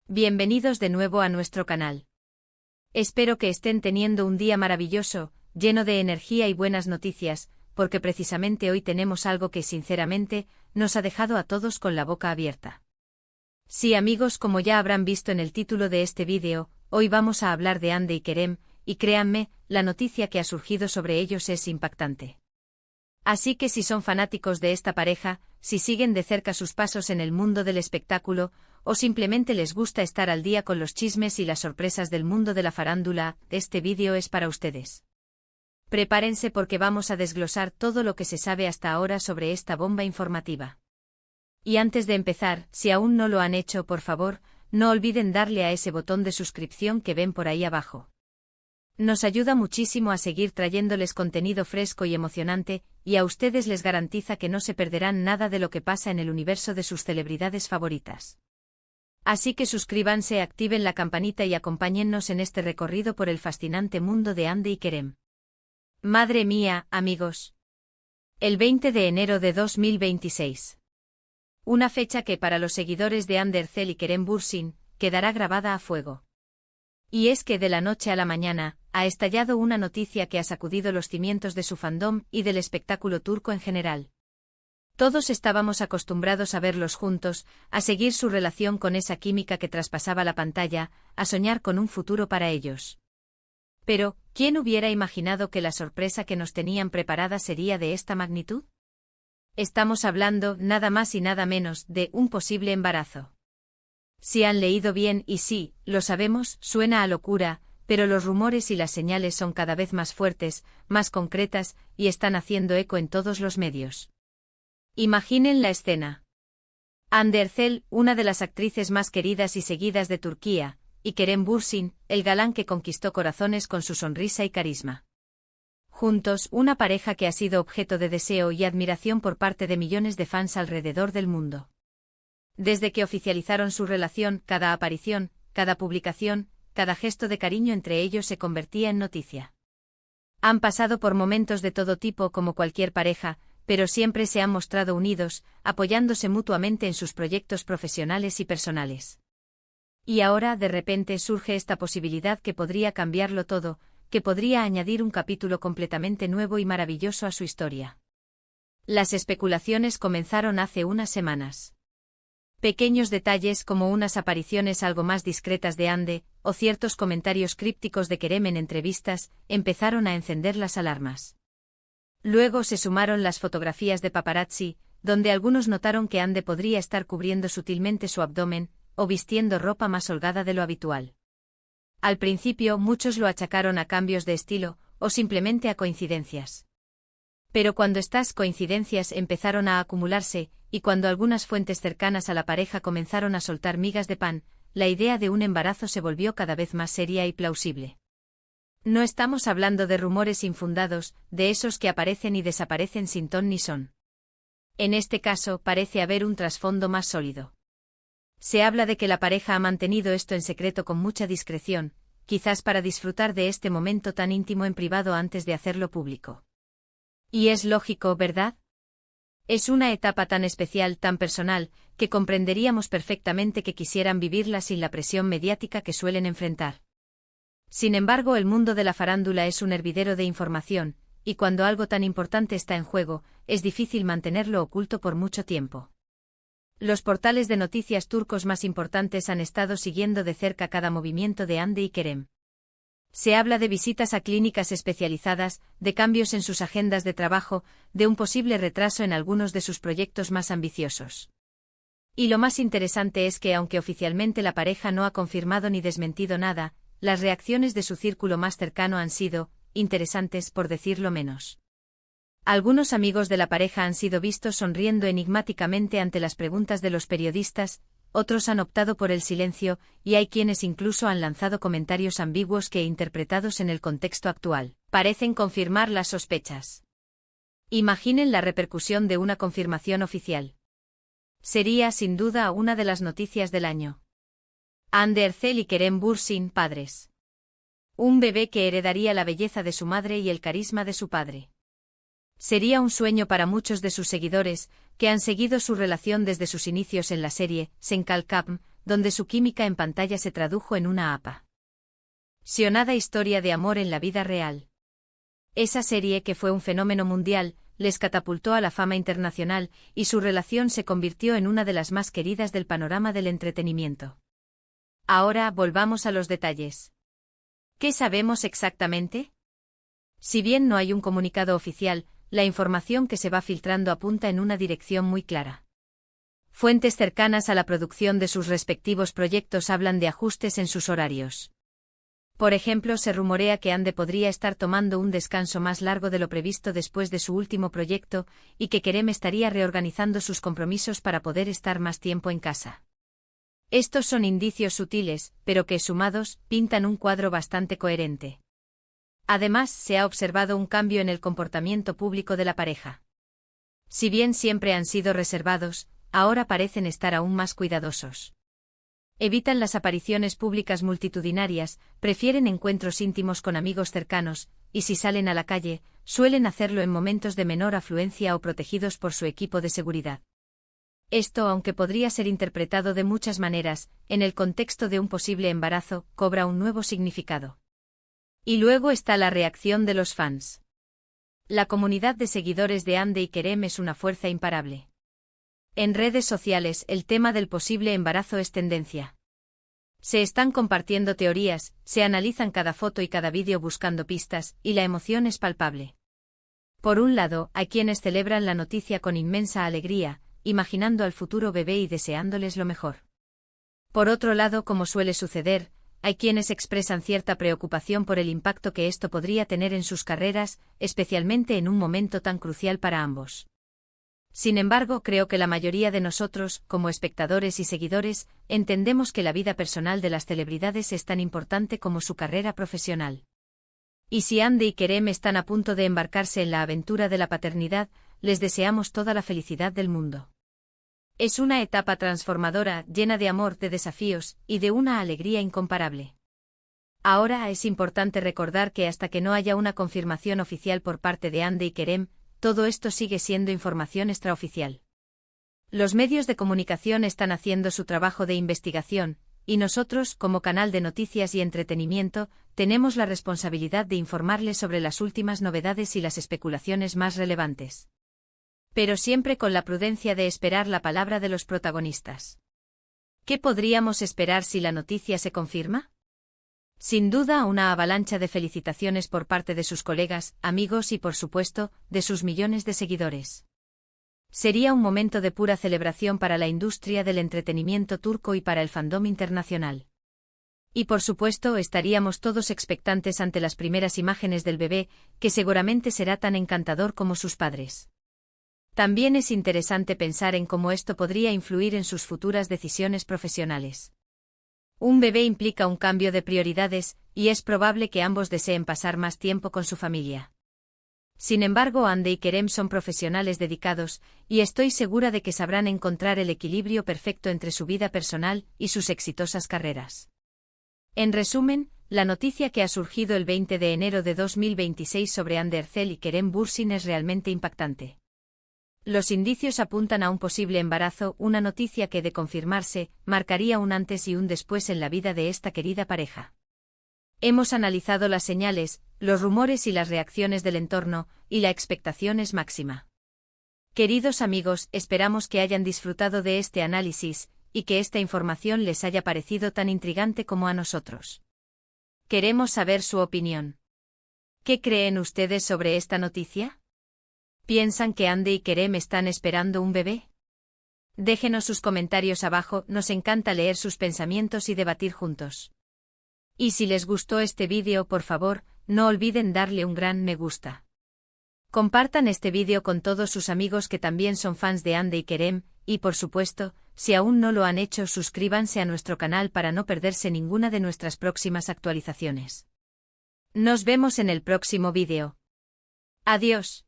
Bienvenidos de nuevo a nuestro canal. Espero que estén teniendo un día maravilloso, lleno de energía y buenas noticias, porque precisamente hoy tenemos algo que sinceramente nos ha dejado a todos con la boca abierta. Sí, amigos, como ya habrán visto en el título de este vídeo, hoy vamos a hablar de Hande y Kerem, y créanme, la noticia que ha surgido sobre ellos es impactante. Así que si son fanáticos de esta pareja, si siguen de cerca sus pasos en el mundo del espectáculo, o simplemente les gusta estar al día con los chismes y las sorpresas del mundo de la farándula, este vídeo es para ustedes. Prepárense porque vamos a desglosar todo lo que se sabe hasta ahora sobre esta bomba informativa. Y antes de empezar, si aún no lo han hecho, por favor, no olviden darle a ese botón de suscripción que ven por ahí abajo. Nos ayuda muchísimo a seguir trayéndoles contenido fresco y emocionante, y a ustedes les garantiza que no se perderán nada de lo que pasa en el universo de sus celebridades favoritas. Así que suscríbanse, activen la campanita y acompáñennos en este recorrido por el fascinante mundo de Hande y Kerem. Madre mía, amigos. El 20 de enero de 2026. Una fecha que para los seguidores de Hande Erçel y Kerem Bürsin, quedará grabada a fuego. Y es que de la noche a la mañana, ha estallado una noticia que ha sacudido los cimientos de su fandom y del espectáculo turco en general. Todos estábamos acostumbrados a verlos juntos, a seguir su relación con esa química que traspasaba la pantalla, a soñar con un futuro para ellos. Pero, ¿quién hubiera imaginado que la sorpresa que nos tenían preparada sería de esta magnitud? Estamos hablando, nada más y nada menos, de un posible embarazo. Si han leído bien, y sí, lo sabemos, suena a locura, pero los rumores y las señales son cada vez más fuertes, más concretas, y están haciendo eco en todos los medios. Imaginen la escena. Hande Erçel, una de las actrices más queridas y seguidas de Turquía, y Kerem Bürsin, el galán que conquistó corazones con su sonrisa y carisma. Juntos, una pareja que ha sido objeto de deseo y admiración por parte de millones de fans alrededor del mundo. Desde que oficializaron su relación, cada aparición, cada publicación, cada gesto de cariño entre ellos se convertía en noticia. Han pasado por momentos de todo tipo como cualquier pareja, pero siempre se han mostrado unidos, apoyándose mutuamente en sus proyectos profesionales y personales. Y ahora, de repente, surge esta posibilidad que podría cambiarlo todo, que podría añadir un capítulo completamente nuevo y maravilloso a su historia. Las especulaciones comenzaron hace unas semanas. Pequeños detalles como unas apariciones algo más discretas de Hande, o ciertos comentarios crípticos de Kerem en entrevistas, empezaron a encender las alarmas. Luego se sumaron las fotografías de paparazzi, donde algunos notaron que Hande podría estar cubriendo sutilmente su abdomen, o vistiendo ropa más holgada de lo habitual. Al principio muchos lo achacaron a cambios de estilo, o simplemente a coincidencias. Pero cuando estas coincidencias empezaron a acumularse, y cuando algunas fuentes cercanas a la pareja comenzaron a soltar migas de pan, la idea de un embarazo se volvió cada vez más seria y plausible. No estamos hablando de rumores infundados, de esos que aparecen y desaparecen sin ton ni son. En este caso, parece haber un trasfondo más sólido. Se habla de que la pareja ha mantenido esto en secreto con mucha discreción, quizás para disfrutar de este momento tan íntimo en privado antes de hacerlo público. Y es lógico, ¿verdad? Es una etapa tan especial, tan personal, que comprenderíamos perfectamente que quisieran vivirla sin la presión mediática que suelen enfrentar. Sin embargo, el mundo de la farándula es un hervidero de información, y cuando algo tan importante está en juego, es difícil mantenerlo oculto por mucho tiempo. Los portales de noticias turcos más importantes han estado siguiendo de cerca cada movimiento de Hande y Kerem. Se habla de visitas a clínicas especializadas, de cambios en sus agendas de trabajo, de un posible retraso en algunos de sus proyectos más ambiciosos. Y lo más interesante es que aunque oficialmente la pareja no ha confirmado ni desmentido nada, las reacciones de su círculo más cercano han sido interesantes, por decirlo menos. Algunos amigos de la pareja han sido vistos sonriendo enigmáticamente ante las preguntas de los periodistas, otros han optado por el silencio, y hay quienes incluso han lanzado comentarios ambiguos que, interpretados en el contexto actual, parecen confirmar las sospechas. Imaginen la repercusión de una confirmación oficial. Sería, sin duda, una de las noticias del año. Hande Erçel y Kerem Bürsin, padres. Un bebé que heredaría la belleza de su madre y el carisma de su padre. Sería un sueño para muchos de sus seguidores, que han seguido su relación desde sus inicios en la serie Sen Kalkam, donde su química en pantalla se tradujo en una apasionada historia de amor en la vida real. Esa serie, que fue un fenómeno mundial, les catapultó a la fama internacional, y su relación se convirtió en una de las más queridas del panorama del entretenimiento. Ahora volvamos a los detalles. ¿Qué sabemos exactamente? Si bien no hay un comunicado oficial, la información que se va filtrando apunta en una dirección muy clara. Fuentes cercanas a la producción de sus respectivos proyectos hablan de ajustes en sus horarios. Por ejemplo, se rumorea que Ande podría estar tomando un descanso más largo de lo previsto después de su último proyecto, y que Kerem estaría reorganizando sus compromisos para poder estar más tiempo en casa. Estos son indicios sutiles, pero que, sumados, pintan un cuadro bastante coherente. Además, se ha observado un cambio en el comportamiento público de la pareja. Si bien siempre han sido reservados, ahora parecen estar aún más cuidadosos. Evitan las apariciones públicas multitudinarias, prefieren encuentros íntimos con amigos cercanos, y si salen a la calle, suelen hacerlo en momentos de menor afluencia o protegidos por su equipo de seguridad. Esto, aunque podría ser interpretado de muchas maneras, en el contexto de un posible embarazo, cobra un nuevo significado. Y luego está la reacción de los fans. La comunidad de seguidores de Ande y Kerem es una fuerza imparable. En redes sociales, el tema del posible embarazo es tendencia. Se están compartiendo teorías, se analizan cada foto y cada vídeo buscando pistas, y la emoción es palpable. Por un lado, hay quienes celebran la noticia con inmensa alegría, imaginando al futuro bebé y deseándoles lo mejor. Por otro lado, como suele suceder, hay quienes expresan cierta preocupación por el impacto que esto podría tener en sus carreras, especialmente en un momento tan crucial para ambos. Sin embargo, creo que la mayoría de nosotros, como espectadores y seguidores, entendemos que la vida personal de las celebridades es tan importante como su carrera profesional. Y si Ande y Kerem están a punto de embarcarse en la aventura de la paternidad, les deseamos toda la felicidad del mundo. Es una etapa transformadora, llena de amor, de desafíos, y de una alegría incomparable. Ahora es importante recordar que hasta que no haya una confirmación oficial por parte de Ande y Kerem, todo esto sigue siendo información extraoficial. Los medios de comunicación están haciendo su trabajo de investigación, y nosotros, como canal de noticias y entretenimiento, tenemos la responsabilidad de informarles sobre las últimas novedades y las especulaciones más relevantes. Pero siempre con la prudencia de esperar la palabra de los protagonistas. ¿Qué podríamos esperar si la noticia se confirma? Sin duda, una avalancha de felicitaciones por parte de sus colegas, amigos y, por supuesto, de sus millones de seguidores. Sería un momento de pura celebración para la industria del entretenimiento turco y para el fandom internacional. Y por supuesto, estaríamos todos expectantes ante las primeras imágenes del bebé, que seguramente será tan encantador como sus padres. También es interesante pensar en cómo esto podría influir en sus futuras decisiones profesionales. Un bebé implica un cambio de prioridades, y es probable que ambos deseen pasar más tiempo con su familia. Sin embargo, Ande y Kerem son profesionales dedicados, y estoy segura de que sabrán encontrar el equilibrio perfecto entre su vida personal y sus exitosas carreras. En resumen, la noticia que ha surgido el 20 de enero de 2026 sobre Hande Erçel y Kerem Bürsin es realmente impactante. Los indicios apuntan a un posible embarazo, una noticia que, de confirmarse, marcaría un antes y un después en la vida de esta querida pareja. Hemos analizado las señales, los rumores y las reacciones del entorno, y la expectación es máxima. Queridos amigos, esperamos que hayan disfrutado de este análisis, y que esta información les haya parecido tan intrigante como a nosotros. Queremos saber su opinión. ¿Qué creen ustedes sobre esta noticia? ¿Piensan que Hande y Kerem están esperando un bebé? Déjenos sus comentarios abajo, nos encanta leer sus pensamientos y debatir juntos. Y si les gustó este vídeo, por favor, no olviden darle un gran me gusta. Compartan este vídeo con todos sus amigos que también son fans de Hande y Kerem, y por supuesto, si aún no lo han hecho, suscríbanse a nuestro canal para no perderse ninguna de nuestras próximas actualizaciones. Nos vemos en el próximo vídeo. Adiós.